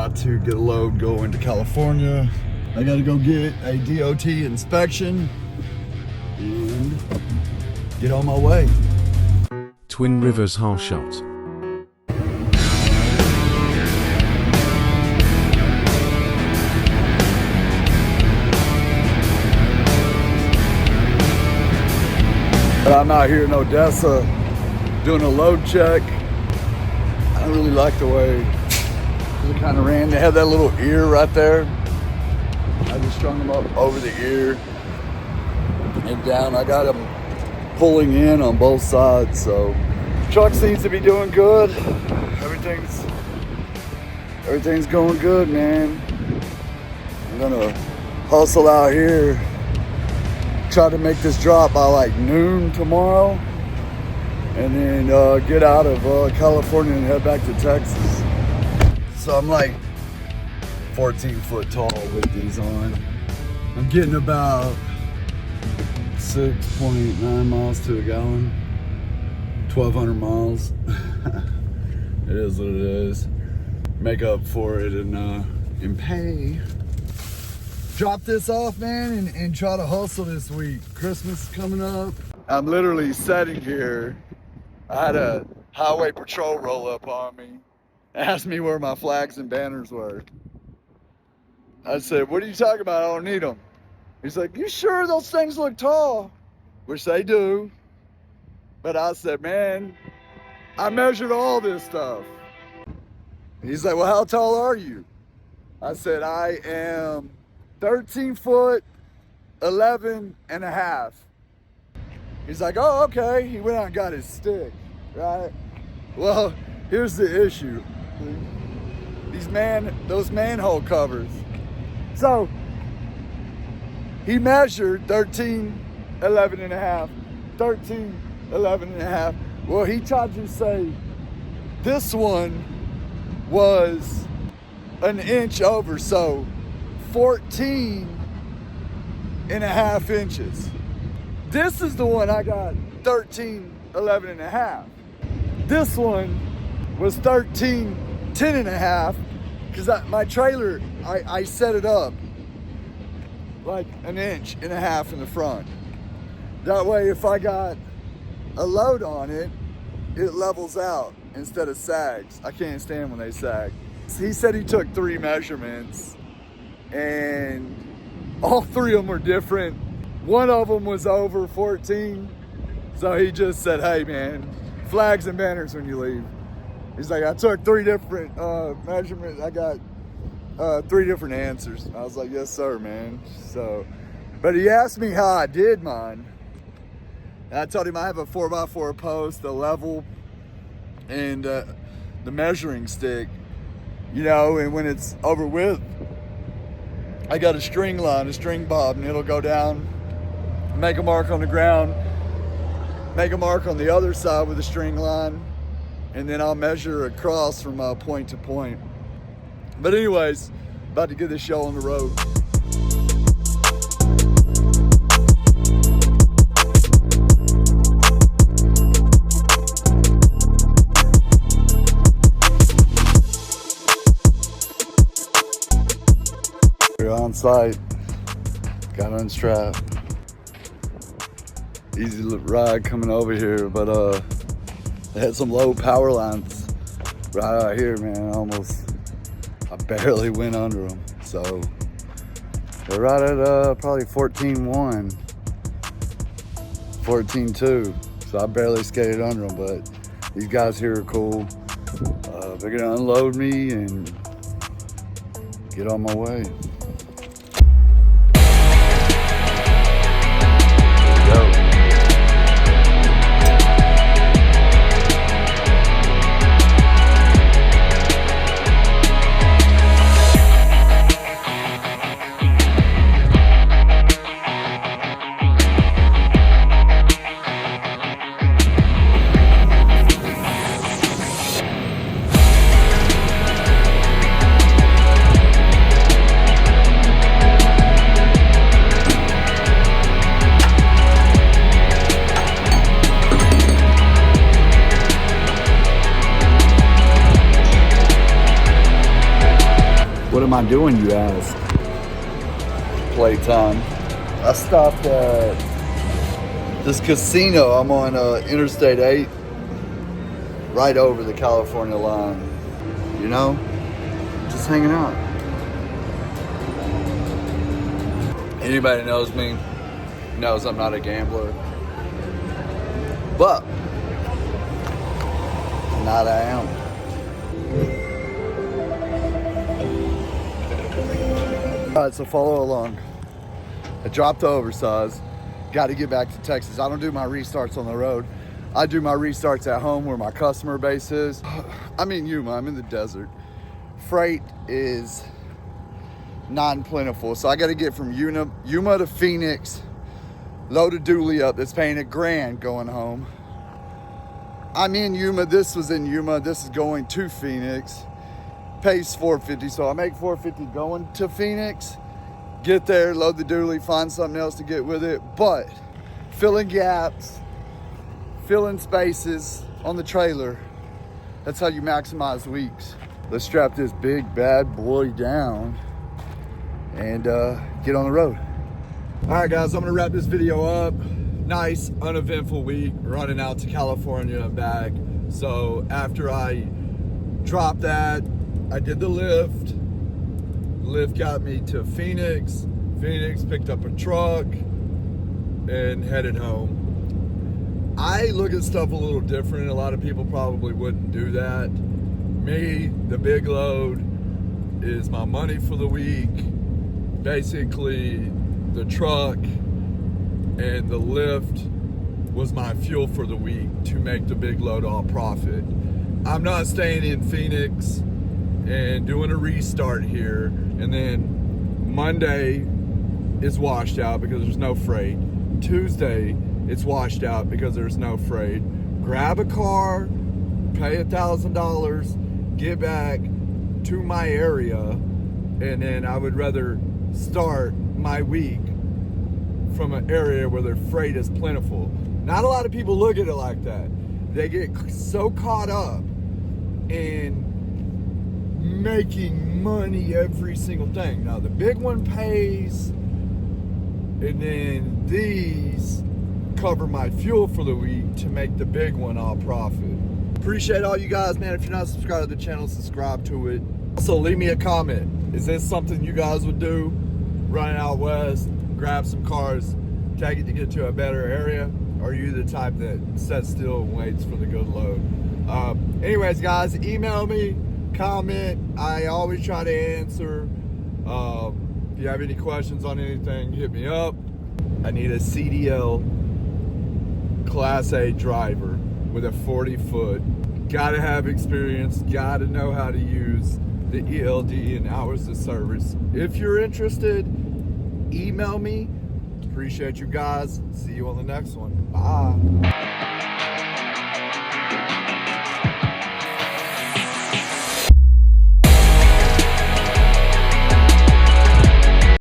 about to get a load going to California. I gotta go get a DOT inspection and get on my way. Twin Rivers Hotshot. But I'm out here in Odessa doing a load check. I don't really like the way it kind of ran. They had that little ear right there. I just strung them up over the ear and down. I got them pulling in on both sides, so truck seems to be doing good. Everything's going good, man. I'm gonna hustle out here, try to make this drop by like noon tomorrow, and then get out of California and head back to Texas. So I'm like 14 foot tall with these on. I'm getting about 6.9 miles to a gallon, 1,200 miles. It is what it is. Make up for it and pay. Drop this off, man, and try to hustle this week. Christmas is coming up. I'm literally sitting here. I had a highway patrol roll up on me, asked me where my flags and banners were. I said, what are you talking about? I don't need them. He's like, you sure those things look tall? Which they do. But I said, man, I measured all this stuff. He's like, well, how tall are you? I said, I am 13 foot, 11 and a half. He's like, oh, okay. He went out and got his stick, right? Well, here's the issue. Those manhole covers. So, he measured 13, 11 and a half, 13, 11 and a half. Well, he tried to say this one was an inch over, so 14 and a half inches. This is the one I got 13, 11 and a half. This one was 13, 10 and a half, because my trailer, I set it up like an inch and a half in the front. That way, if I got a load on it, it levels out instead of sags. I can't stand when they sag. He said he took 3 measurements and all 3 of them were different. One of them was over 14. So he just said, hey man, flags and banners when you leave. He's like, I took 3 different measurements. I got 3 different answers. I was like, yes sir, man. So, but he asked me how I did mine. And I told him I have a 4x4 post, a level, and the measuring stick, you know, and when it's over with, I got a string line, a string bob, and it'll go down, make a mark on the ground, make a mark on the other side with a string line, and then I'll measure across from point to point. But anyways, about to get this show on the road. We're on site, got to unstrap. Easy ride coming over here, but they had some low power lines right out here, man. I barely went under them. So they're right at probably 14.1, 14.2. So I barely skated under them, but these guys here are cool. They're gonna unload me and get on my way. What am I doing, you ask? Playtime. I stopped at this casino. I'm on Interstate 8, right over the California line. You know, just hanging out. Anybody knows me knows I'm not a gambler, but tonight I am. Alright, so follow along. I dropped the oversize. Got to get back to Texas. I don't do my restarts on the road. I do my restarts at home where my customer base is. I'm in Yuma. I'm in the desert. Freight is non-plentiful. So I got to get from Yuma to Phoenix, load a dually up that's paying $1,000 going home. I'm in Yuma. This was in Yuma. This is going to Phoenix. Pays $450, so I make $450 going to Phoenix. Get there, load the dually, find something else to get with it. But filling gaps, filling spaces on the trailer, that's how you maximize weeks. Let's strap this big bad boy down and get on the road. All right, guys, I'm gonna wrap this video up. Nice, uneventful week, running out to California and back. So after I dropped that, I did the lift. Lift got me to Phoenix. Phoenix picked up a truck and headed home. I look at stuff a little different. A lot of people probably wouldn't do that. Me, the big load is my money for the week. Basically, the truck and the lift was my fuel for the week to make the big load all profit. I'm not staying in Phoenix and doing a restart here, and then Monday is washed out because there's no freight. Tuesday it's washed out because there's no freight. Grab a car, pay $1,000, get back to my area, and then I would rather start my week from an area where their freight is plentiful. Not a lot of people look at it like that. They get so caught up in making money every single thing. Now the big one pays, and then these cover my fuel for the week to make the big one all profit. Appreciate all you guys, man. If you're not subscribed to the channel, subscribe to it. Also, leave me a comment. Is this something you guys would do? Running out west, grab some cars, take it to get to a better area? Or are you the type that sits still and waits for the good load? Anyways, guys, email me, comment. I always try to answer. If you have any questions on anything, hit me up. I need a CDL Class A driver with a 40-foot. Gotta have experience, gotta know how to use the ELD and hours of service. If you're interested, email me. Appreciate you guys. See you on the next one. Bye.